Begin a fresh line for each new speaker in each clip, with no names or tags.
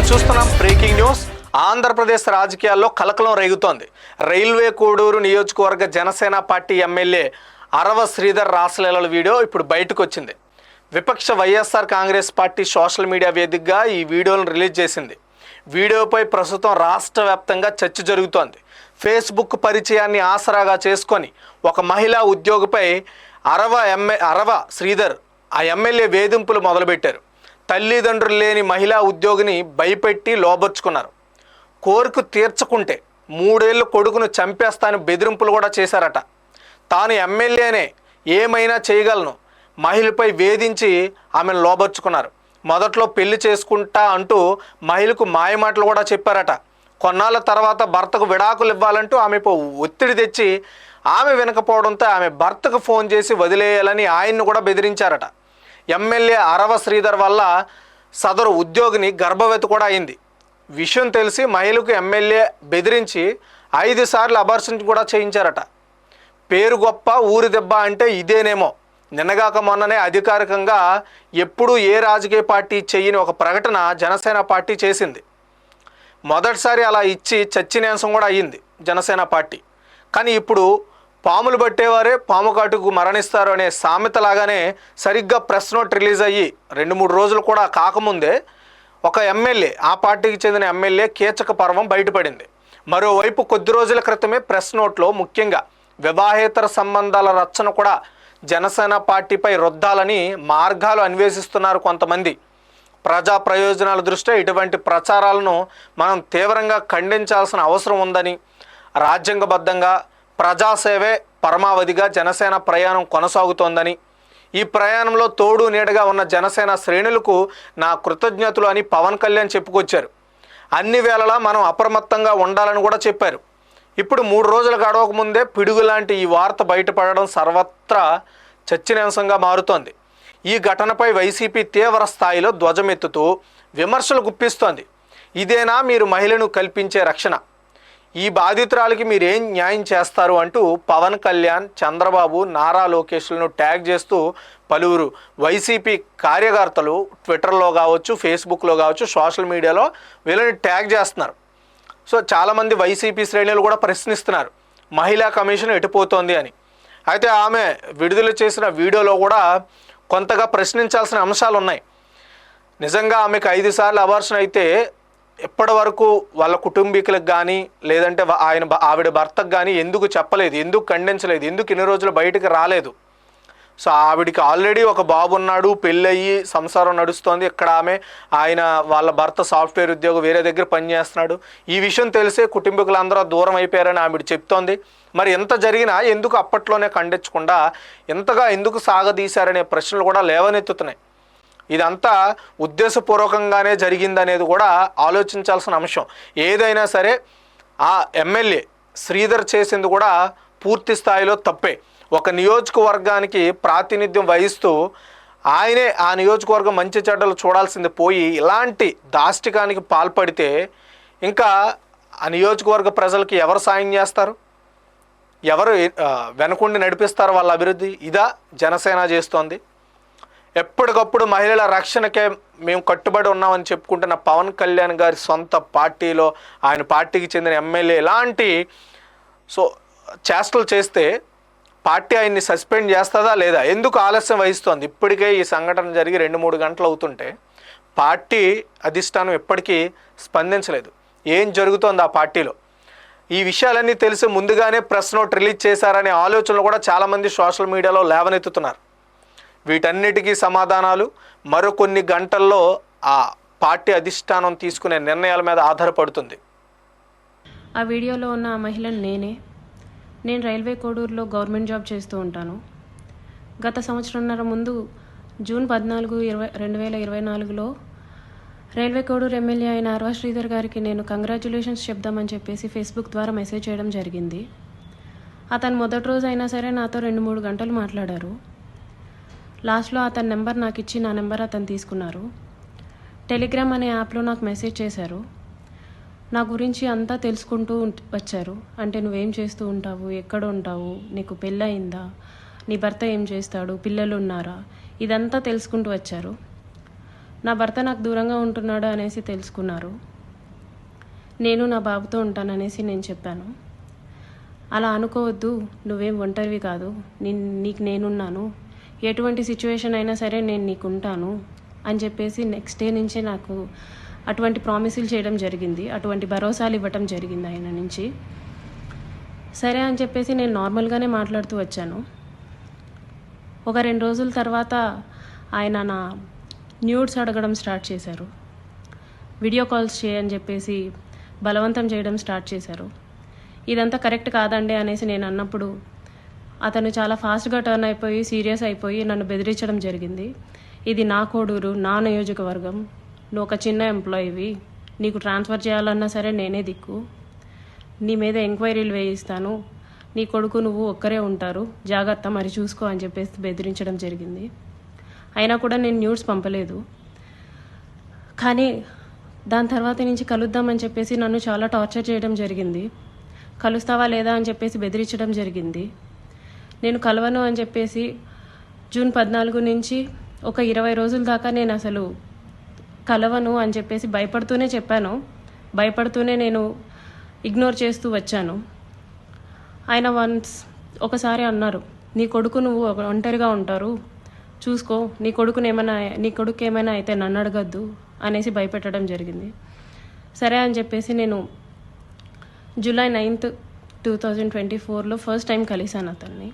చూస్తున్నాం breaking news. Andhra Pradesh రాజకీయాల్లో కలకలం రేగుతోంది. రైల్వే కోడూరు నియోజకవర్గ జనసేన పార్టీ ఎమ్మెల్యే అరవ శ్రీధర్ రాసలీలల వీడియో ఇప్పుడు బయటకు వచ్చింది. విపక్ష YSR Congress party social media వేదికగా ఈ వీడియోను రిలీజ్ చేసింది. వీడియోపై ప్రస్తుతం రాష్ట్ర వ్యాప్తంగా చర్చ జరుగుతోంది. ఫేస్బుక్ పరిచయాన్ని ఆసరాగా చేసుకొని ఒక మహిళా ఉద్యోగిపై అరవ శ్రీధర్ ఆ ఎమ్మెల్యే వేధింపులు మొదలుపెట్టారు. తల్లిదండ్రులు లేని మహిళా ఉద్యోగిని భయపెట్టి లోబర్చుకున్నారు. కోరిక తీర్చకుంటే 3 ఏళ్ళు కొడుకును చంపేస్తాను బెదిరింపులు కూడా చేశారట. తాను ఎమ్మెల్యేనే, ఏమైనా చేయగలను మహిళపై వేధించి ఆమెను లోబర్చుకున్నారు. మొదట్లో పెళ్లి చేసుకుంటా అంటూ మహిళకు మాయమాటలు కూడా చెప్పారట. కొన్నాళ్ళ తర్వాత భర్తకు విడాకులు ఇవ్వాలంటూ ఆమెపై ఒత్తిడి తెచ్చి ఆమె వినకపోవడంతో ఆమె భర్తకు ఫోన్ చేసి వదిలేయాలని ఆయన్ను కూడా బెదిరించారట. ఎమ్మెల్యే అరవ శ్రీధర్ వల్ల సదరు ఉద్యోగిని గర్భవతి కూడా అయింది. విషయం తెలిసి మహిళకు ఎమ్మెల్యే బెదిరించి 5 సార్లు అబార్షన్ కూడా చేయించారట. పేరు గొప్ప ఊరి దెబ్బ అంటే ఇదేనేమో. నిన్నగాక మొన్ననే అధికారికంగా ఎప్పుడూ ఏ రాజకీయ పార్టీ చేయని ఒక ప్రకటన జనసేన పార్టీ చేసింది. మొదటిసారి అలా ఇచ్చి చచ్చినేంసం కూడా అయ్యింది జనసేన పార్టీ. కానీ ఇప్పుడు పాములు పట్టేవారే పాము కాటుకు మరణిస్తారు అనే సామెతలాగానే సరిగ్గా ప్రెస్ నోట్ రిలీజ్ అయ్యి 2-3 రోజులు కూడా కాకముందే ఒక ఎమ్మెల్యే, ఆ పార్టీకి చెందిన ఎమ్మెల్యే కీచక పర్వం బయటపడింది. మరోవైపు కొద్ది రోజుల క్రితమే ప్రెస్ నోట్లో ముఖ్యంగా వివాహేతర సంబంధాల రచ్చన కూడా జనసేన పార్టీపై రుద్దాలని మార్గాలు అన్వేషిస్తున్నారు కొంతమంది. ప్రజా ప్రయోజనాల దృష్ట్యా ఇటువంటి ప్రచారాలను మనం తీవ్రంగా ఖండించాల్సిన అవసరం ఉందని, రాజ్యాంగబద్ధంగా ప్రజాసేవే పరమావధిగా జనసేన ప్రయాణం కొనసాగుతోందని, ఈ ప్రయాణంలో తోడు నీడగా ఉన్న జనసేన శ్రేణులకు నా కృతజ్ఞతలు అని పవన్ కళ్యాణ్ చెప్పుకొచ్చారు. అన్ని వేళలా మనం అప్రమత్తంగా ఉండాలని కూడా చెప్పారు. ఇప్పుడు 3 రోజులు గడవక ముందే పిడుగు లాంటి ఈ వార్త బయటపడడం సర్వత్రా చర్చనీయాంశంగా మారుతోంది. ఈ ఘటనపై వైసీపీ తీవ్ర స్థాయిలో ధ్వజమెత్తుతూ విమర్శలు గుప్పిస్తోంది. ఇదేనా మీరు మహిళను కల్పించే రక్షణ? ఈ బాధితురాలికి మీరేం న్యాయం చేస్తారు అంటూ పవన్ కళ్యాణ్, చంద్రబాబు, నారా లోకేష్లను ట్యాగ్ చేస్తూ పలువురు వైసీపీ కార్యకర్తలు ట్విట్టర్లో కావచ్చు, ఫేస్బుక్లో కావచ్చు, సోషల్ మీడియాలో వీళ్ళని ట్యాగ్ చేస్తున్నారు. సో చాలామంది వైసీపీ శ్రేణులు కూడా ప్రశ్నిస్తున్నారు మహిళా కమిషన్ ఎటుపోతోంది అని. అయితే ఆమె విడుదల చేసిన వీడియోలో కూడా కొంతగా ప్రశ్నించాల్సిన అంశాలు ఉన్నాయి. నిజంగా ఆమెకు 5 సార్లు అబార్షన్ అయితే ఇప్పటి వరకు వాళ్ళ కుటుంబీకులకు కానీ లేదంటే ఆవిడ భర్తకు కానీ ఎందుకు చెప్పలేదు, ఎందుకు ఖండించలేదు, ఎందుకు ఇన్ని రోజులు బయటకు రాలేదు? సో ఆవిడికి ఆల్రెడీ ఒక బాబు ఉన్నాడు, పెళ్ళయ్యి సంసారం నడుస్తోంది. ఇక్కడ వాళ్ళ భర్త సాఫ్ట్వేర్ ఉద్యోగం వేరే దగ్గర పనిచేస్తున్నాడు. ఈ విషయం తెలిసే కుటుంబీకులందరూ దూరం అయిపోయారని ఆవిడ చెప్తోంది. మరి ఎంత జరిగినా ఎందుకు అప్పట్లోనే ఖండించకుండా ఇంతగా ఎందుకు సాగదీశారనే ప్రశ్నలు కూడా లేవనెత్తుతున్నాయి. ఇదంతా ఉద్దేశపూర్వకంగానే జరిగిందనేది కూడా ఆలోచించాల్సిన అంశం. ఏదైనా సరే ఆ ఎమ్మెల్యే శ్రీధర్ చేసింది కూడా పూర్తి స్థాయిలో తప్పే. ఒక నియోజకవర్గానికి ప్రాతినిధ్యం వహిస్తూ ఆయనే ఆ నియోజకవర్గం మంచి చెడ్డలు చూడాల్సింది పోయి ఇలాంటి దాష్టికానికి పాల్పడితే ఇంకా ఆ నియోజకవర్గ ప్రజలకి ఎవరు సాయం చేస్తారు? ఎవరు వెనకుండి నడిపిస్తారు వాళ్ళ అభివృద్ధి? ఇదా జనసేన చేస్తోంది? ఎప్పటికప్పుడు మహిళల రక్షణకే మేము కట్టుబడి ఉన్నామని చెప్పుకుంటున్న పవన్ కళ్యాణ్ గారి సొంత పార్టీలో ఆయన పార్టీకి చెందిన ఎమ్మెల్యే ఇలాంటి చేష్టలు చేస్తే పార్టీ ఆయన్ని సస్పెండ్ చేస్తుందా లేదా? ఎందుకు ఆలస్యం వహిస్తోంది? ఇప్పటికే ఈ సంఘటన జరిగి 2-3 గంటలు అవుతుంటే పార్టీ అధిష్టానం ఎప్పటికీ స్పందించలేదు. ఏం జరుగుతోంది ఆ పార్టీలో? ఈ విషయాలన్నీ తెలిసి ముందుగానే ప్రెస్ నోట్ రిలీజ్ చేశారనే ఆలోచనలు కూడా చాలామంది సోషల్ మీడియాలో లేవనెత్తుతున్నారు. వీటన్నిటికీ సమాధానాలు మరికొన్ని గంటల్లో ఆ పార్టీ అధిష్టానం తీసుకునే నిర్ణయాల మీద ఆధారపడుతుంది.
ఆ వీడియోలో ఉన్న ఆ మహిళను నేను రైల్వే కోడూరులో గవర్నమెంట్ జాబ్ చేస్తూ ఉంటాను. గత సంవత్సరంన్నర ముందు జూన్ 14, 2024లో రైల్వే కోడూరు ఎమ్మెల్యే అయిన అరవ శ్రీధర్ గారికి నేను కంగ్రాచ్యులేషన్స్ చెప్దామని చెప్పేసి ఫేస్బుక్ ద్వారా మెసేజ్ చేయడం జరిగింది. అతను మొదటి రోజు అయినా సరే నాతో 2-3 గంటలు మాట్లాడారు. లాస్ట్లో అతని నెంబర్ నాకు ఇచ్చి నా నెంబర్ అతను తీసుకున్నారు. టెలిగ్రామ్ అనే యాప్లో నాకు మెసేజ్ చేశారు. నా గురించి అంతా తెలుసుకుంటూ వచ్చారు. అంటే నువ్వేం చేస్తూ ఉంటావు, ఎక్కడ ఉంటావు, నీకు పెళ్ళయిందా, నీ భర్త ఏం చేస్తాడు, పిల్లలు ఉన్నారా, ఇదంతా తెలుసుకుంటూ వచ్చారు. నా భర్త నాకు దూరంగా ఉంటున్నాడు అనేసి తెలుసుకున్నారు. నేను నా బాబుతో ఉంటాననేసి నేను చెప్పాను. అలా అనుకోవద్దు, నువ్వేం ఒంటరివి కాదు, నీకు నేనున్నాను, ఎటువంటి సిచ్యువేషన్ అయినా సరే నేను నీకు ఉంటాను అని చెప్పేసి నెక్స్ట్ డే నుంచే నాకు అటువంటి ప్రామిసులు చేయడం జరిగింది, అటువంటి భరోసాలు ఇవ్వటం జరిగింది ఆయన నుంచి. సరే అని చెప్పేసి నేను నార్మల్గానే మాట్లాడుతూ వచ్చాను. ఒక 2 రోజుల తర్వాత ఆయన నా న్యూడ్స్ అడగడం స్టార్ట్ చేశారు. వీడియో కాల్స్ చేయని చెప్పేసి బలవంతం చేయడం స్టార్ట్ చేశారు. ఇదంతా కరెక్ట్ కాదండి అనేసి నేను అన్నప్పుడు అతను చాలా ఫాస్ట్గా టర్న్ అయిపోయి సీరియస్ అయిపోయి నన్ను బెదిరించడం జరిగింది. ఇది నా కోడూరు, నా నియోజకవర్గం, నువ్వు ఒక చిన్న ఎంప్లాయీవి, నీకు ట్రాన్స్ఫర్ చేయాలన్నా సరే నేనే దిక్కు, నీ మీద ఎంక్వైరీలు వేయిస్తాను, నీ కొడుకు నువ్వు ఒక్కరే ఉంటారు, జాగ్రత్త మరి చూసుకో అని చెప్పేసి బెదిరించడం జరిగింది. అయినా కూడా నేను న్యూస్ పంపలేదు. కానీ దాని తర్వాత నుంచి కలుద్దామని చెప్పేసి నన్ను చాలా టార్చర్ చేయడం జరిగింది. కలుస్తావా లేదా అని చెప్పేసి బెదిరించడం జరిగింది. నేను కలవను అని చెప్పేసి జూన్ 14 నుంచి ఒక 20 రోజుల దాకా నేను అసలు కలవను అని చెప్పేసి భయపడుతూనే చెప్పాను. భయపడుతూనే నేను ఇగ్నోర్ చేస్తూ వచ్చాను. ఆయన ఒకసారి అన్నారు, నీ కొడుకు నువ్వు ఒంటరిగా ఉంటారు, చూసుకో, నీ కొడుకు ఏమైనా అయితే నన్ను అడగద్దు అనేసి భయపెట్టడం జరిగింది. సరే అని చెప్పేసి నేను జూలై 9th, 2024లో ఫస్ట్ టైం కలిశాను అతన్ని.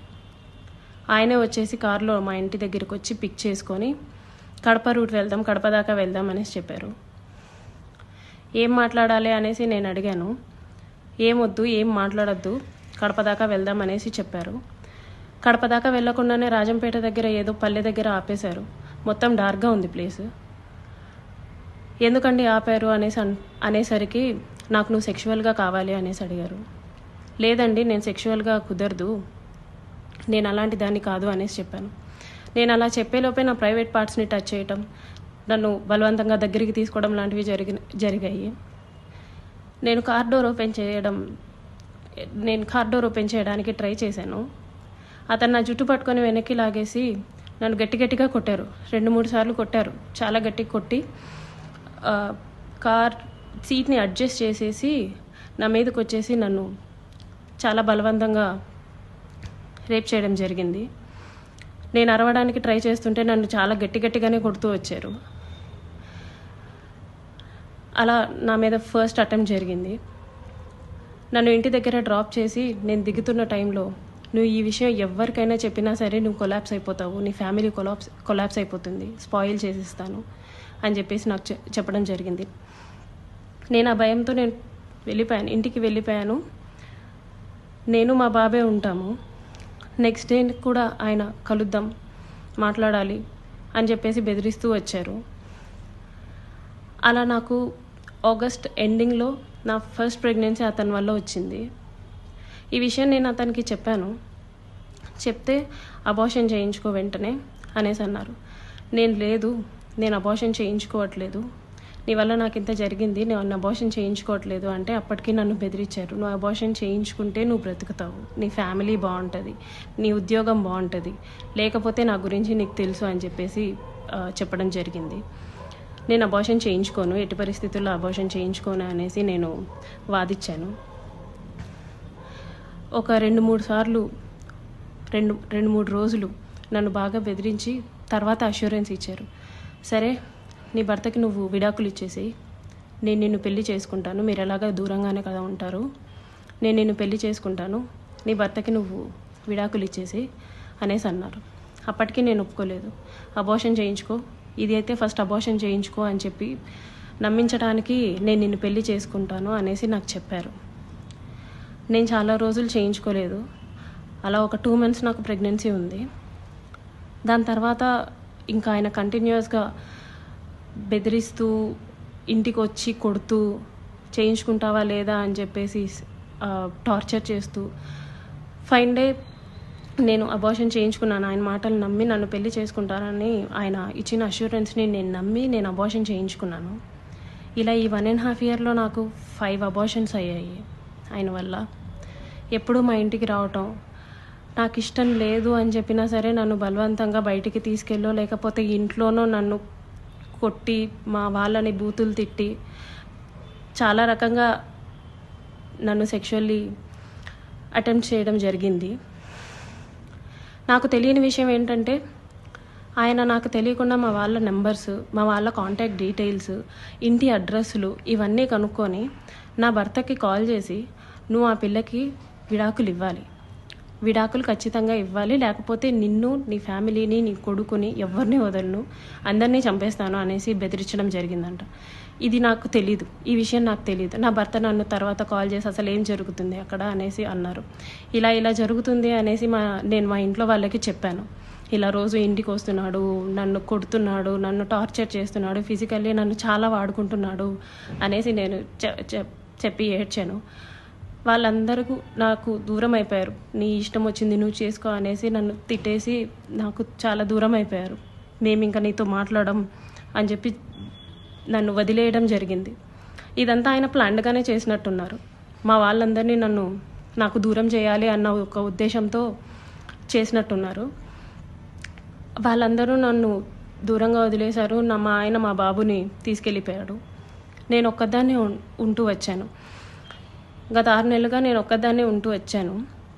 ఆయనే వచ్చేసి కారులో మా ఇంటి దగ్గరికి వచ్చి పిక్ చేసుకొని కడప రూట్ వెళ్దాం, కడప దాకా వెళ్దాం అనేసి చెప్పారు. ఏం మాట్లాడాలి అనేసి నేను అడిగాను. ఏమొద్దు, ఏం మాట్లాడద్దు, కడప దాకా వెళ్దాం అనేసి చెప్పారు. కడప దాకా వెళ్లకుండానే రాజంపేట దగ్గర ఏదో పల్లె దగ్గర ఆపేశారు. మొత్తం డార్క్గా ఉంది ప్లేస్. ఎందుకండి ఆపారు అనేసరికి నాకు నువ్వు సెక్షువల్గా కావాలి అనేసి అడిగారు. లేదండి, నేను సెక్షువల్గా కుదరదు, నేను అలాంటి దాన్ని కాదు అనేసి చెప్పాను. నేను అలా చెప్పేలోపే నా ప్రైవేట్ పార్ట్స్ని టచ్ చేయటం, నన్ను బలవంతంగా దగ్గరికి తీసుకోవడం లాంటివి జరిగాయి. నేను కార్ డోర్ ఓపెన్ చేయడానికి ట్రై చేశాను. అతను నా జుట్టు పట్టుకొని వెనక్కి లాగేసి నన్ను గట్టిగా కొట్టారు. 2-3 సార్లు కొట్టారు. చాలా గట్టిగా కొట్టి కార్ సీట్ని అడ్జస్ట్ చేసేసి నా మీదకి వచ్చేసి నన్ను చాలా బలవంతంగా రేప్ చేయడం జరిగింది. నేను అరవడానికి ట్రై చేస్తుంటే నన్ను చాలా గట్టిగానే కొడుతూ వచ్చారు. అలా నా మీద ఫస్ట్ అటెంప్ట్ జరిగింది. నన్ను ఇంటి దగ్గర డ్రాప్ చేసి నేను దిగుతున్న టైంలో, నువ్వు ఈ విషయం ఎవరికైనా చెప్పినా సరే నువ్వు కొలాప్స్ అయిపోతావు, నీ ఫ్యామిలీ కొలాప్స్ అయిపోతుంది, స్పాయిల్ చేసేస్తాను అని చెప్పేసి నాకు చెప్పడం జరిగింది. నేను ఆ భయంతో నేను ఇంటికి వెళ్ళిపోయాను. నేను మా బాబే ఉంటాము. నెక్స్ట్ డే కూడా ఆయన కలుద్దాం, మాట్లాడాలి అని చెప్పేసి బెదిరిస్తూ వచ్చారు. అలా నాకు ఆగస్ట్ ఎండింగ్లో నా ఫస్ట్ ప్రెగ్నెన్సీ అతని వల్ల వచ్చింది. ఈ విషయం నేను అతనికి చెప్పాను. చెప్తే అబార్షన్ చేయించుకో వెంటనే అనేసి అన్నారు. నేను అబార్షన్ చేయించుకోవట్లేదు, నీ వల్ల నాకు ఇంత జరిగింది, నేను అబార్షన్ చేయించుకోవట్లేదు అంటే అప్పటికి నన్ను బెదిరించారు. నువ్వు అబార్షన్ చేయించుకుంటే నువ్వు బ్రతుకుతావు, నీ ఫ్యామిలీ బాగుంటుంది, నీ ఉద్యోగం బాగుంటుంది, లేకపోతే నా గురించి నీకు తెలుసు అని చెప్పేసి చెప్పడం జరిగింది. నేను అబార్షన్ చేయించుకోను, ఎట్టి పరిస్థితుల్లో అబార్షన్ చేయించుకోను అనేసి నేను వాదించాను. ఒక 2-3 సార్లు 2-3 రోజులు నన్ను బాగా బెదిరించి తర్వాత అష్యూరెన్స్ ఇచ్చారు. సరే, నీ భర్తకి నువ్వు విడాకులు ఇచ్చేసి నేను నిన్ను పెళ్లి చేసుకుంటాను, మీరు ఎలాగా దూరంగానే కదా ఉంటారు, నేను నిన్ను పెళ్లి చేసుకుంటాను, నీ భర్తకి నువ్వు విడాకులు ఇచ్చేసి అనేసి అన్నారు. అప్పటికి నేను ఒప్పుకోలేదు. అబార్షన్ చేయించుకో, ఇది అయితే ఫస్ట్ అబార్షన్ చేయించుకో అని చెప్పి నమ్మించడానికి నేను నిన్ను పెళ్లి చేసుకుంటాను అనేసి నాకు చెప్పారు. నేను చాలా రోజులు చేయించుకోలేదు. అలా ఒక 2 months నాకు ప్రెగ్నెన్సీ ఉంది. దాని తర్వాత ఇంకా ఆయన కంటిన్యూస్గా బెదిరిస్తూ ఇంటికి వచ్చి కొడుతూ చేయించుకుంటావా లేదా అని చెప్పేసి టార్చర్ చేస్తూ ఫైన్ డే నేను అబార్షన్ చేయించుకున్నాను. ఆయన మాటలు నమ్మి నన్ను పెళ్లి చేసుకుంటానని ఆయన ఇచ్చిన అష్యూరెన్స్ని నేను నమ్మి నేను అబార్షన్ చేయించుకున్నాను. ఇలా ఈ 1.5 yearలో నాకు 5 అబార్షన్స్ అయ్యాయి ఆయన వల్ల. ఎప్పుడూ మా ఇంటికి రావటం, నాకు ఇష్టం లేదు అని చెప్పినా సరే నన్ను బలవంతంగా బయటికి తీసుకెళ్ళో లేకపోతే ఇంట్లోనో నన్ను కొట్టి మా వాళ్ళని బూతులు తిట్టి చాలా రకంగా నన్ను సెక్షువల్లీ అటెంప్ట్ చేయడం జరిగింది. నాకు తెలియని విషయం ఏంటంటే ఆయన నాకు తెలియకుండా మా వాళ్ళ నెంబర్స్, మా వాళ్ళ కాంటాక్ట్ డీటెయిల్స్, ఇంటి అడ్రస్లు ఇవన్నీ కనుక్కొని నా భర్తకి కాల్ చేసి నువ్వు ఆ పిల్లకి విడాకులు ఇవ్వాలి, విడాకులు ఖచ్చితంగా ఇవ్వాలి, లేకపోతే నిన్ను, నీ ఫ్యామిలీని, నీ కొడుకుని ఎవరిని వదలను, అందరినీ చంపేస్తాను అనేసి బెదిరించడం జరిగిందంట. ఇది నాకు తెలీదు, ఈ విషయం నాకు తెలీదు. నా భర్త నన్ను తర్వాత కాల్ చేసి అసలు ఏం జరుగుతుంది అక్కడ అనేసి అన్నారు. ఇలా జరుగుతుంది అనేసి నేను మా ఇంట్లో వాళ్ళకి చెప్పాను. ఇలా రోజు ఇంటికి వస్తున్నాడు, నన్ను కొడుతున్నాడు, నన్ను టార్చర్ చేస్తున్నాడు, ఫిజికల్లీ నన్ను చాలా వాడుకుంటున్నాడు అనేసి నేను చెప్పి ఏడ్చాను. వాళ్ళందరూ నాకు దూరం అయిపోయారు. నీ ఇష్టం వచ్చింది నువ్వు చేసుకో అనేసి నన్ను తిట్టేసి నాకు చాలా దూరం అయిపోయారు. మేము ఇంకా నీతో మాట్లాడడం అని చెప్పి నన్ను వదిలేయడం జరిగింది. ఇదంతా ఆయన ప్లాన్డ్గానే చేసినట్టున్నారు. మా వాళ్ళందరినీ నాకు దూరం చేయాలి అన్న ఒక ఉద్దేశంతో చేసినట్టున్నారు. వాళ్ళందరూ నన్ను దూరంగా వదిలేశారు. మా ఆయన మా బాబుని తీసుకెళ్ళిపోయాడు. నేను ఒక్కదాన్నే ఉంటూ వచ్చాను. గత 6 నెలలుగా నేను ఒక్కదాన్నే ఉంటూ వచ్చాను.